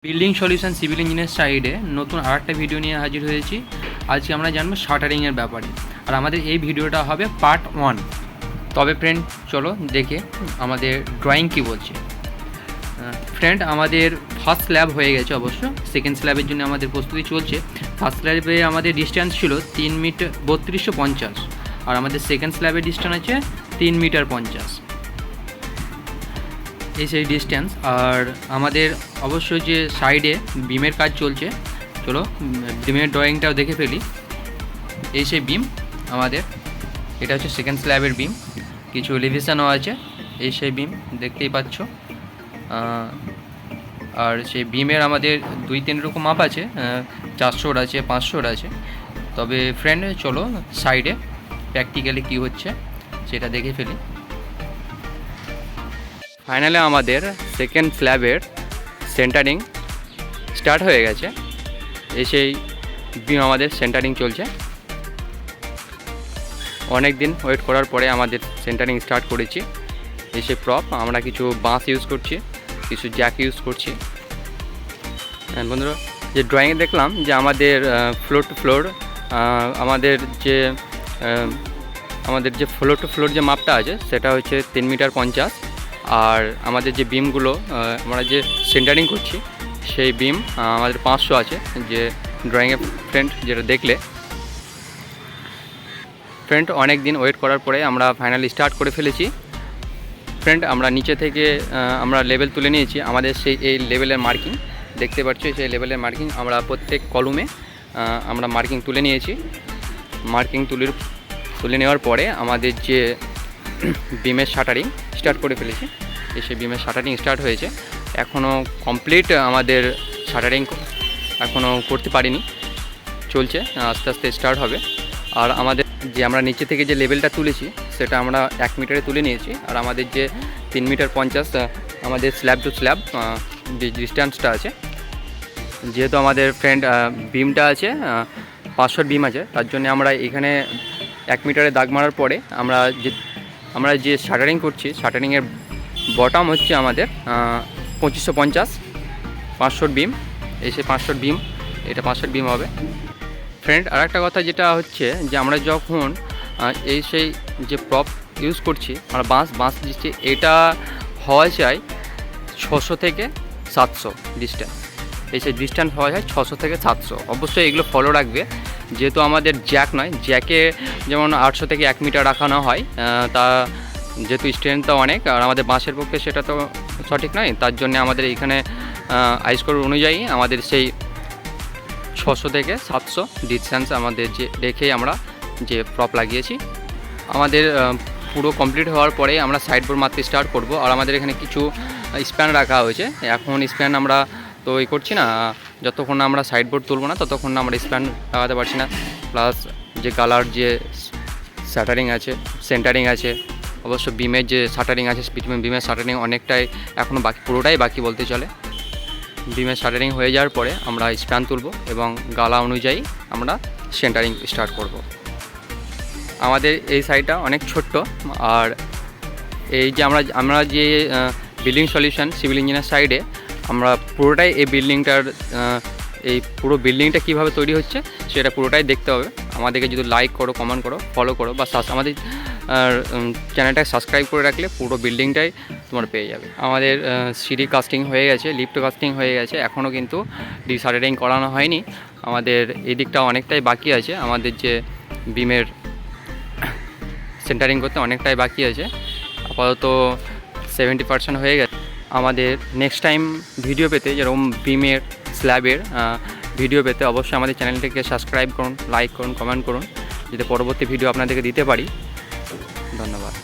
Building solution civil engineer সাইডে নতুন আরেকটা ভিডিও নিয়ে হাজির হয়েছি। আজকে আমরা জানবো শাটারিংয়ের ব্যাপারে, আর আমাদের এই ভিডিওটা হবে পার্ট 1। তবে ফ্রেন্ড চলো দেখে আমাদের ড্রয়িং কি বলছে। ফ্রেন্ড আমাদের ফার্স্ট স্ল্যাব হয়ে গেছে, অবশ্য সেকেন্ড স্ল্যাবের জন্য আমাদের প্রস্তুতি চলছে। ফার্স্ট স্ল্যাবে আমাদের ডিস্টেন্স ছিল 3 মিটার 3250, আর আমাদের সেকেন্ড স্ল্যাবের ডিস্টেন্স আছে 3 মিটার 50। এই সেই ডিস্টেন্স। আর আমাদের অবশ্যই যে সাইডে বিমের কাজ চলছে, চলো বিমের ড্রয়িংটাও দেখে ফেলি। এই সেই বিম আমাদের, এটা হচ্ছে সেকেন্ড স্ল্যাবের বিম, কিছু এলিভেশনও আছে। এই সেই বিম দেখতেই পাচ্ছ। আর সেই বিমের আমাদের 2-3 রকম মাপ আছে, 400 আছে, 500 আছে। তবে ফ্রেন্ড চলো সাইডে প্র্যাকটিক্যালি কী হচ্ছে সেটা দেখে ফেলি। ফাইনালি আমাদের সেকেন্ড স্ল্যাবের সেন্টারিং স্টার্ট হয়ে গেছে। সেই বিম আমাদের সেন্টারিং চলছে। অনেক দিন ওয়েট করার পরে আমাদের সেন্টারিং স্টার্ট করেছি। সেই প্রপ আমরা কিছু বাঁশ ইউজ করছি, কিছু জ্যাক ইউজ করছি। বন্ধুরা, যে ড্রয়িংয়ে দেখলাম যে আমাদের ফ্লোর টু ফ্লোর আমাদের যে ফ্লোর টু ফ্লোর যে মাপটা আছে সেটা হচ্ছে 3 মিটার 50। আর আমাদের যে বিমগুলো আমরা যে সেন্টারিং করছি সেই বিম আমাদের 500 আছে, যে ড্রয়িংয়ে ফ্রেন্ড যেটা দেখলে। ফ্রেন্ড অনেক দিন ওয়েট করার পরে আমরা ফাইনালি স্টার্ট করে ফেলেছি। ফ্রেন্ড আমরা নিচে থেকে আমরা লেভেল তুলে নিয়েছি। আমাদের এই লেভেলের মার্কিং দেখতে পাচ্ছি, সেই লেভেলের মার্কিং আমরা প্রত্যেক কলমে আমরা মার্কিং তুলে নিয়েছি। মার্কিং তুলে নেওয়ার পরে আমাদের যে বিমের শাটারিং স্টার্ট করে ফেলেছি। সেই বিমের শাটারিং স্টার্ট হয়েছে, এখনও কমপ্লিট আমাদের শাটারিং এখনও করতে পারিনি, চলছে, আস্তে আস্তে স্টার্ট হবে। আর আমাদের যে আমরা নিচে থেকে যে লেভেলটা তুলেছি সেটা আমরা 1 মিটারে তুলে নিয়েছি। আর আমাদের যে 3 মিটার 50 আমাদের স্ল্যাব টু স্ল্যাব যে ডিস্টেন্সটা আছে, যেহেতু আমাদের ফ্রেন্ড বিমটা আছে 500 বিম আছে, তার জন্য আমরা এখানে 1 মিটারে দাগ মারার পরে আমরা যে শাটারিং করছি, শাটারিংয়ের বটম হচ্ছে আমাদের 2550, 500 বিম। সেই 500 বিম, এটা 500 বিম হবে। ফ্রেন্ড আর একটা কথা যেটা হচ্ছে যে আমরা যখন সেই যে প্রপ ইউজ করছি, আমরা বাঁশ দিচ্ছি, এটা হওয়া চাই 600 থেকে 700 ডিস্টেন্স। সেই ডিস্টেন্স হওয়া যায় 600 থেকে 700। অবশ্যই এগুলো ফলো রাখবে, যেহেতু আমাদের জ্যাক নয়, জ্যাকে যেমন 800 থেকে 1 মিটার রাখানো হয়, তা যেহেতু স্ট্রেন্থটা অনেক, আর আমাদের বাঁশের পক্ষে সেটা তো সঠিক নয়। তার জন্য আমাদের এখানে আইসকোর অনুযায়ী আমাদের সেই 600 থেকে 700 ডিস্টেন্স আমাদের যে রেখেই আমরা যে প্রপ লাগিয়েছি। আমাদের পুরো কমপ্লিট হওয়ার পরে আমরা সাইড বোর্ড মারতে স্টার্ট করব। আর আমাদের এখানে কিছু স্প্যান রাখা হয়েছে। এখন স্প্যান আমরা তো করছি না, যতক্ষণ না আমরা সাইড বোর্ড তুলব না ততক্ষণ আমরা স্প্যান লাগাতে পারছি না। প্লাস যে গালার যে শাটারিং আছে, সেন্টারিং আছে, অবশ্য বিমের যে শাটারিং আছে, বিমের শাটারিং অনেকটাই এখনও বাকি, পুরোটাই বাকি বলতে চলে। বিমের শাটারিং হয়ে যাওয়ার পরে আমরা স্প্যান তুলব এবং গালা অনুযায়ী আমরা সেন্টারিং স্টার্ট করব। আমাদের এই সাইডটা অনেক ছোট্ট। আর এই যে আমরা যে বিল্ডিং সলিউশন সিভিল ইঞ্জিনিয়ার সাইডে আমরা পুরোটাই এই পুরো বিল্ডিংটা কীভাবে তৈরি হচ্ছে সেটা পুরোটাই দেখতে হবে। আমাদেরকে যদি লাইক করো, কমেন্ট করো, ফলো করো, বা আমাদের চ্যানেলটাকে সাবস্ক্রাইব করে রাখলে পুরো বিল্ডিংটাই তোমার পেয়ে যাবে। আমাদের সিঁড়ি কাস্টিং হয়ে গেছে, লিফট কাস্টিং হয়ে গেছে, এখনও কিন্তু ডিসার্টারিং করানো হয়নি। আমাদের এই দিকটা অনেকটাই বাকি আছে, আমাদের যে বিমের সেন্টারিং করতে অনেকটাই বাকি আছে। আপাতত 70% হয়ে গেছে। আমাদের নেক্সট টাইম ভিডিও পেতে, যেরকম বিমের স্ল্যাবের ভিডিও পেতে অবশ্যই আমাদের চ্যানেলটিকে সাবস্ক্রাইব করুন, লাইক করুন, কমেন্ট করুন, যাতে পরবর্তী ভিডিও আপনাদেরকে দিতে পারি। ধন্যবাদ।